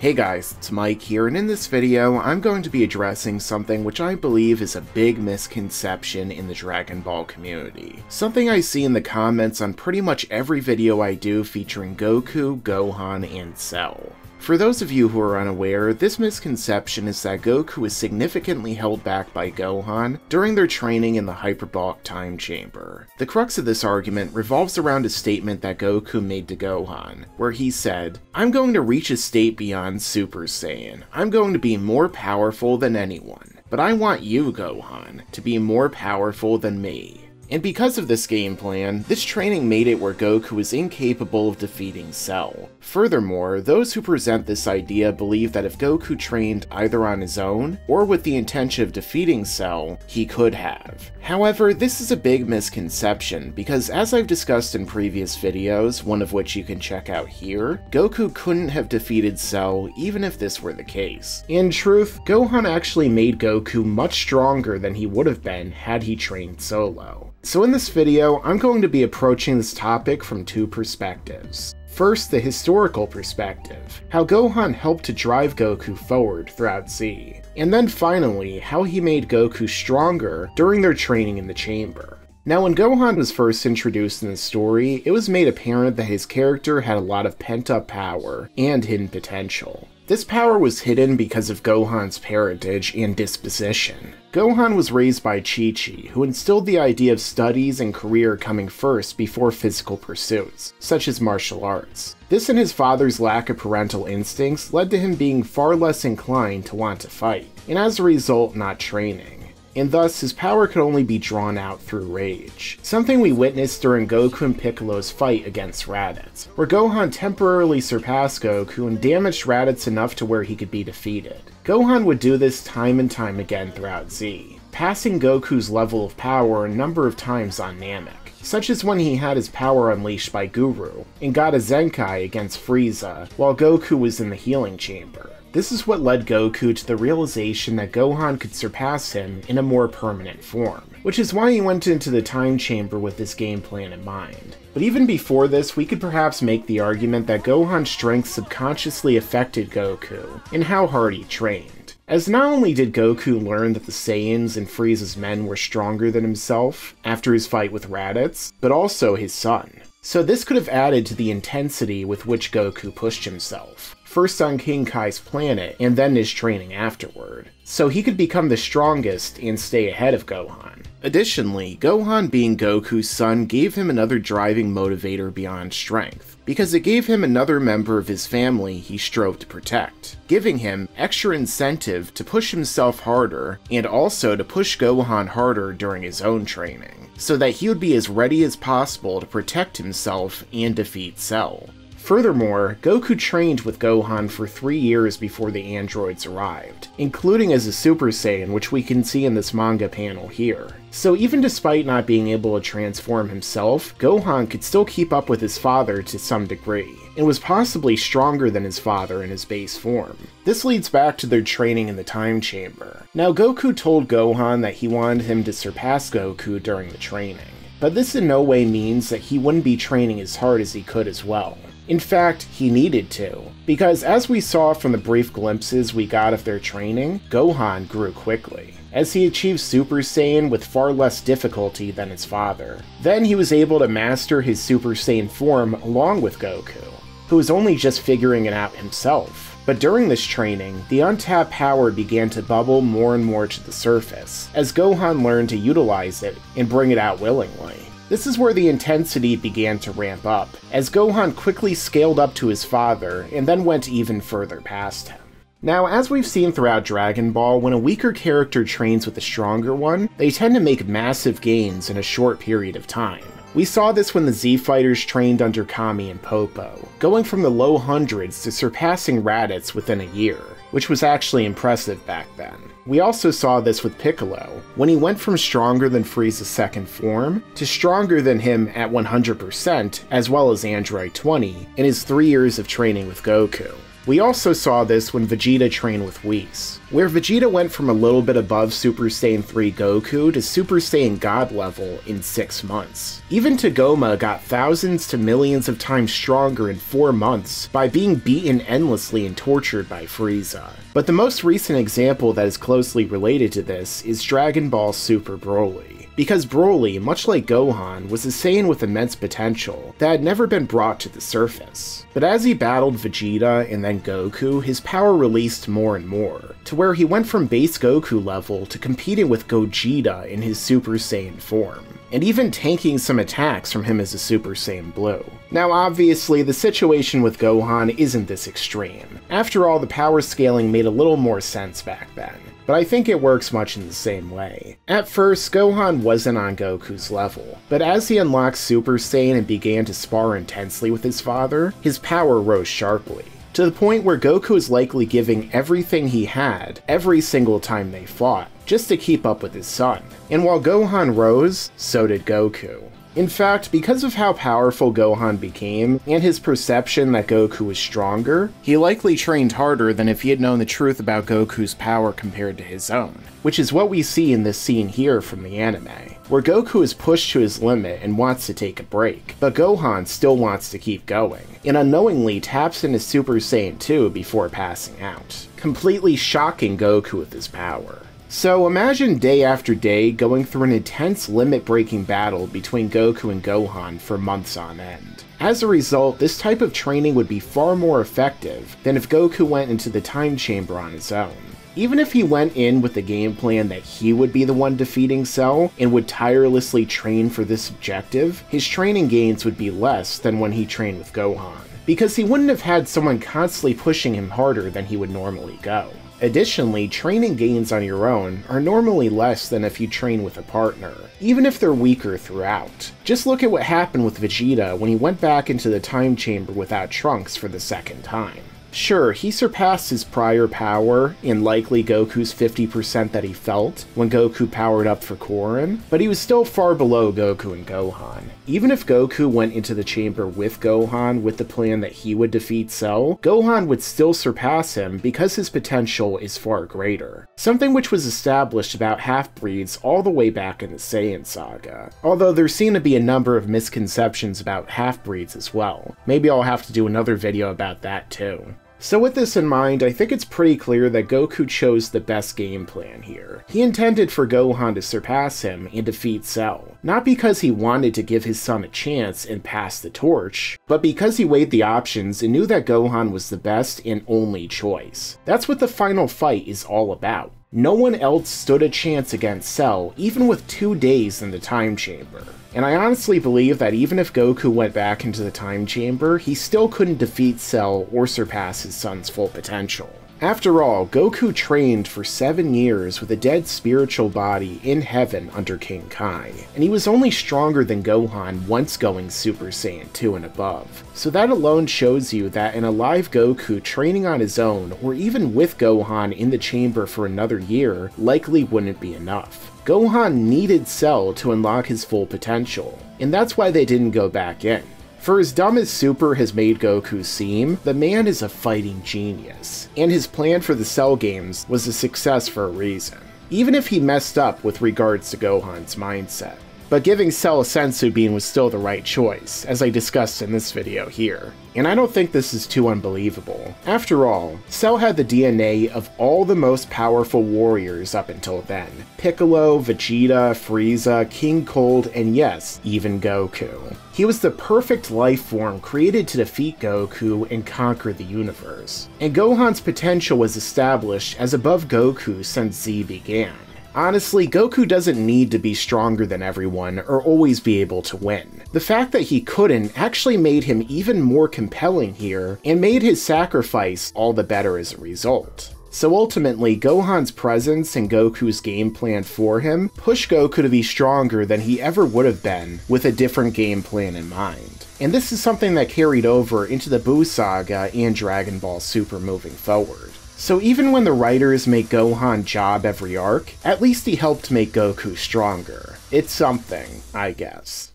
Hey guys, it's Mike here, and in this video, I'm going to be addressing something which I believe is a big misconception in the Dragon Ball community. Something I see in the comments on pretty much every video I do featuring Goku, Gohan, and Cell. For those of you who are unaware, this misconception is that Goku is significantly held back by Gohan during their training in the hyperbolic time chamber. The crux of this argument revolves around a statement that Goku made to Gohan, where he said, "I'm going to reach a state beyond Super Saiyan. I'm going to be more powerful than anyone. But I want you, Gohan, to be more powerful than me." And because of this game plan, this training made it where Goku is incapable of defeating Cell. Furthermore, those who present this idea believe that if Goku trained either on his own, or with the intention of defeating Cell, he could have. However, this is a big misconception, because as I've discussed in previous videos, one of which you can check out here, Goku couldn't have defeated Cell even if this were the case. In truth, Gohan actually made Goku much stronger than he would have been had he trained solo. So in this video, I'm going to be approaching this topic from two perspectives. First, the historical perspective, how Gohan helped to drive Goku forward throughout Z. And then finally, how he made Goku stronger during their training in the chamber. Now, when Gohan was first introduced in the story, it was made apparent that his character had a lot of pent-up power and hidden potential. This power was hidden because of Gohan's parentage and disposition. Gohan was raised by Chi-Chi, who instilled the idea of studies and career coming first before physical pursuits, such as martial arts. This and his father's lack of parental instincts led to him being far less inclined to want to fight, and as a result, not training. And thus, his power could only be drawn out through rage. Something we witnessed during Goku and Piccolo's fight against Raditz, where Gohan temporarily surpassed Goku and damaged Raditz enough to where he could be defeated. Gohan would do this time and time again throughout Z, passing Goku's level of power a number of times on Namek, such as when he had his power unleashed by Guru, and got a Zenkai against Frieza, while Goku was in the healing chamber. This is what led Goku to the realization that Gohan could surpass him in a more permanent form, which is why he went into the time chamber with this game plan in mind. But even before this, we could perhaps make the argument that Gohan's strength subconsciously affected Goku in how hard he trained. As not only did Goku learn that the Saiyans and Frieza's men were stronger than himself after his fight with Raditz, but also his son. So this could have added to the intensity with which Goku pushed himself, first on King Kai's planet, and then his training afterward, so he could become the strongest and stay ahead of Gohan. Additionally, Gohan being Goku's son gave him another driving motivator beyond strength, because it gave him another member of his family he strove to protect, giving him extra incentive to push himself harder, and also to push Gohan harder during his own training, so that he would be as ready as possible to protect himself and defeat Cell. Furthermore, Goku trained with Gohan for 3 years before the androids arrived, including as a Super Saiyan, which we can see in this manga panel here. So even despite not being able to transform himself, Gohan could still keep up with his father to some degree, and was possibly stronger than his father in his base form. This leads back to their training in the time chamber. Now, Goku told Gohan that he wanted him to surpass Goku during the training, but this in no way means that he wouldn't be training as hard as he could as well. In fact, he needed to, because as we saw from the brief glimpses we got of their training, Gohan grew quickly, as he achieved Super Saiyan with far less difficulty than his father. Then he was able to master his Super Saiyan form along with Goku, who was only just figuring it out himself. But during this training, the untapped power began to bubble more and more to the surface, as Gohan learned to utilize it and bring it out willingly. This is where the intensity began to ramp up, as Gohan quickly scaled up to his father and then went even further past him. Now, as we've seen throughout Dragon Ball, when a weaker character trains with a stronger one, they tend to make massive gains in a short period of time. We saw this when the Z Fighters trained under Kami and Popo, going from the low hundreds to surpassing Raditz within a year, which was actually impressive back then. We also saw this with Piccolo, when he went from stronger than Frieza's second form, to stronger than him at 100%, as well as Android 20, in his 3 years of training with Goku. We also saw this when Vegeta trained with Whis, where Vegeta went from a little bit above Super Saiyan 3 Goku to Super Saiyan God level in 6 months. Even Tagoma got thousands to millions of times stronger in 4 months by being beaten endlessly and tortured by Frieza. But the most recent example that is closely related to this is Dragon Ball Super Broly, because Broly, much like Gohan, was a Saiyan with immense potential that had never been brought to the surface. But as he battled Vegeta and then Goku, his power released more and more, to where he went from base Goku level to competing with Gogeta in his Super Saiyan form, and even tanking some attacks from him as a Super Saiyan Blue. Now obviously, the situation with Gohan isn't this extreme. After all, the power scaling made a little more sense back then, but I think it works much in the same way. At first, Gohan wasn't on Goku's level, but as he unlocked Super Saiyan and began to spar intensely with his father, his power rose sharply, to the point where Goku is likely giving everything he had every single time they fought, just to keep up with his son. And while Gohan rose, so did Goku. In fact, because of how powerful Gohan became, and his perception that Goku was stronger, he likely trained harder than if he had known the truth about Goku's power compared to his own, which is what we see in this scene here from the anime, where Goku is pushed to his limit and wants to take a break, but Gohan still wants to keep going, and unknowingly taps into Super Saiyan 2 before passing out, completely shocking Goku with his power. So imagine day after day going through an intense limit-breaking battle between Goku and Gohan for months on end. As a result, this type of training would be far more effective than if Goku went into the time chamber on his own. Even if he went in with the game plan that he would be the one defeating Cell and would tirelessly train for this objective, his training gains would be less than when he trained with Gohan, because he wouldn't have had someone constantly pushing him harder than he would normally go. Additionally, training gains on your own are normally less than if you train with a partner, even if they're weaker throughout. Just look at what happened with Vegeta when he went back into the time chamber without Trunks for the second time. Sure, he surpassed his prior power, and likely Goku's 50% that he felt when Goku powered up for Korin, but he was still far below Goku and Gohan. Even if Goku went into the chamber with Gohan with the plan that he would defeat Cell, Gohan would still surpass him because his potential is far greater. Something which was established about half-breeds all the way back in the Saiyan saga. Although there seem to be a number of misconceptions about half-breeds as well. Maybe I'll have to do another video about that too. So with this in mind, I think it's pretty clear that Goku chose the best game plan here. He intended for Gohan to surpass him and defeat Cell, not because he wanted to give his son a chance and pass the torch, but because he weighed the options and knew that Gohan was the best and only choice. That's what the final fight is all about. No one else stood a chance against Cell, even with 2 days in the time chamber. And I honestly believe that even if Goku went back into the time chamber, he still couldn't defeat Cell or surpass his son's full potential. After all, Goku trained for 7 years with a dead spiritual body in heaven under King Kai, and he was only stronger than Gohan once going Super Saiyan 2 and above. So that alone shows you that an alive Goku training on his own, or even with Gohan in the chamber for another year, likely wouldn't be enough. Gohan needed Cell to unlock his full potential, and that's why they didn't go back in. For as dumb as Super has made Goku seem, the man is a fighting genius, and his plan for the Cell games was a success for a reason, even if he messed up with regards to Gohan's mindset. But giving Cell a senzu bean was still the right choice, as I discussed in this video here. And I don't think this is too unbelievable. After all, Cell had the DNA of all the most powerful warriors up until then. Piccolo, Vegeta, Frieza, King Cold, and yes, even Goku. He was the perfect life form created to defeat Goku and conquer the universe. And Gohan's potential was established as above Goku since Z began. Honestly, Goku doesn't need to be stronger than everyone or always be able to win. The fact that he couldn't actually made him even more compelling here and made his sacrifice all the better as a result. So ultimately, Gohan's presence and Goku's game plan for him pushed Goku to be stronger than he ever would have been with a different game plan in mind. And this is something that carried over into the Buu Saga and Dragon Ball Super moving forward. So even when the writers make Gohan job every arc, at least he helped make Goku stronger. It's something, I guess.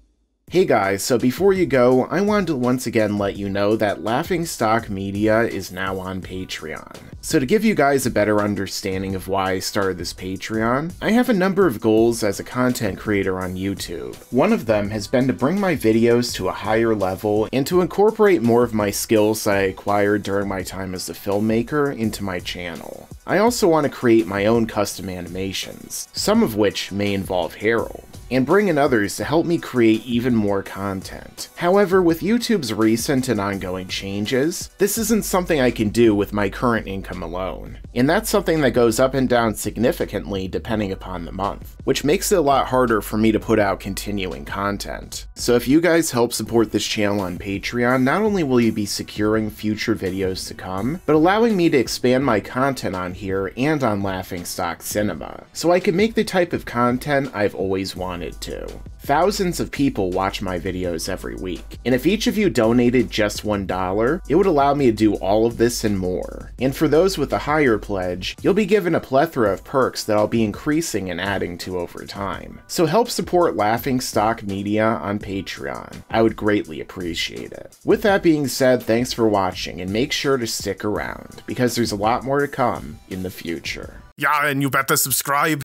Hey guys, so before you go, I wanted to once again let you know that Laughingstock Media is now on Patreon. So to give you guys a better understanding of why I started this Patreon, I have a number of goals as a content creator on YouTube. One of them has been to bring my videos to a higher level and to incorporate more of my skills that I acquired during my time as a filmmaker into my channel. I also want to create my own custom animations, some of which may involve Harold, and bring in others to help me create even more content. However, with YouTube's recent and ongoing changes, this isn't something I can do with my current income alone. And that's something that goes up and down significantly depending upon the month, which makes it a lot harder for me to put out continuing content. So if you guys help support this channel on Patreon, not only will you be securing future videos to come, but allowing me to expand my content on here and on Laughingstock Cinema, so I can make the type of content I've always wanted to. Thousands of people watch my videos every week, and if each of you donated just $1, it would allow me to do all of this and more. And for those with a higher pledge, you'll be given a plethora of perks that I'll be increasing and adding to over time. So help support Laughingstock Media on Patreon. I would greatly appreciate it. With that being said, thanks for watching, and make sure to stick around, because there's a lot more to come in the future. Yeah, and you better subscribe.